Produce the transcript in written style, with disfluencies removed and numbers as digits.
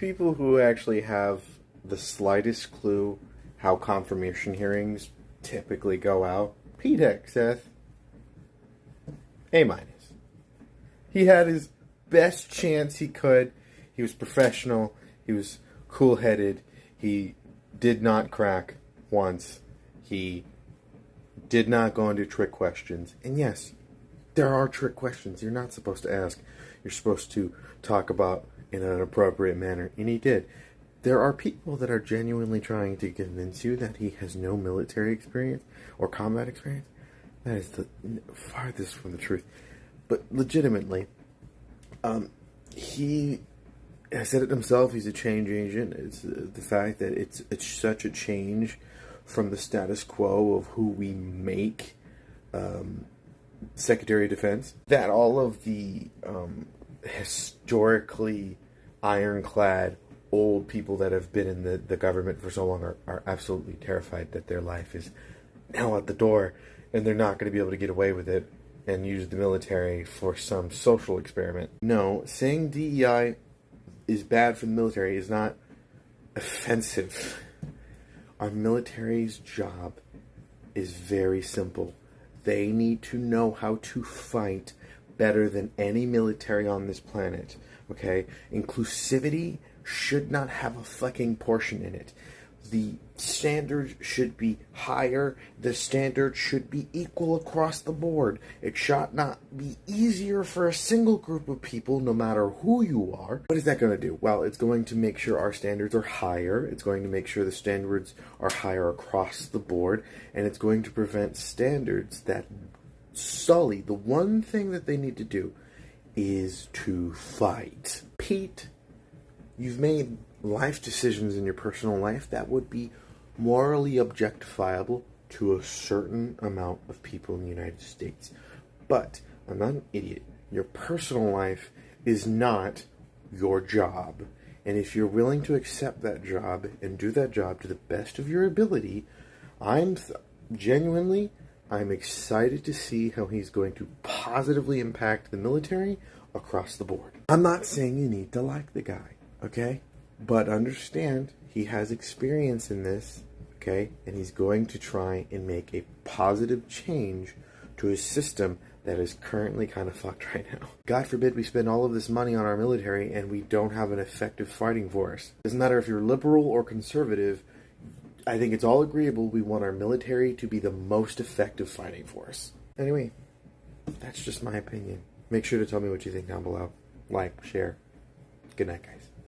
people who actually have the slightest clue how confirmation hearings typically go out, Pete Hegseth, A-. He had his best chance he could. He was professional. He was cool-headed. He did not crack once. He did not go into trick questions. And yes, there are trick questions you're not supposed to ask. You're supposed to talk about in an appropriate manner. And he did. There are people that are genuinely trying to convince you that he has no military experience or combat experience. That is the farthest from the truth. But legitimately, he has said it himself. He's a change agent. It's the fact that it's such a change from the status quo of who we make Secretary of Defense, that all of the historically ironclad old people that have been in the government for so long are absolutely terrified that their life is now out the door and they're not going to be able to get away with it and use the military for some social experiment. No, saying DEI is bad for the military is not offensive. Our military's job is very simple. They need to know how to fight better than any military on this planet. Okay? Inclusivity should not have a fucking portion in it. The standards should be higher. The standards should be equal across the board. It should not be easier for a single group of people, no matter who you are. What is that going to do? Well, it's going to make sure our standards are higher. It's going to make sure the standards are higher across the board. And it's going to prevent standards that sully. The one thing that they need to do is to fight. Pete, you've made life decisions in your personal life that would be morally objectifiable to a certain amount of people in the United States. But I'm not an idiot. Your personal life is not your job. And if you're willing to accept that job and do that job to the best of your ability, I'm excited to see how he's going to positively impact the military across the board. I'm not saying you need to like the guy, okay? But understand, he has experience in this, okay? And he's going to try and make a positive change to a system that is currently kind of fucked right now. God forbid we spend all of this money on our military and we don't have an effective fighting force. Doesn't matter if you're liberal or conservative, I think it's all agreeable we want our military to be the most effective fighting force. Anyway, that's just my opinion. Make sure to tell me what you think down below. Like, share. Good night, guys.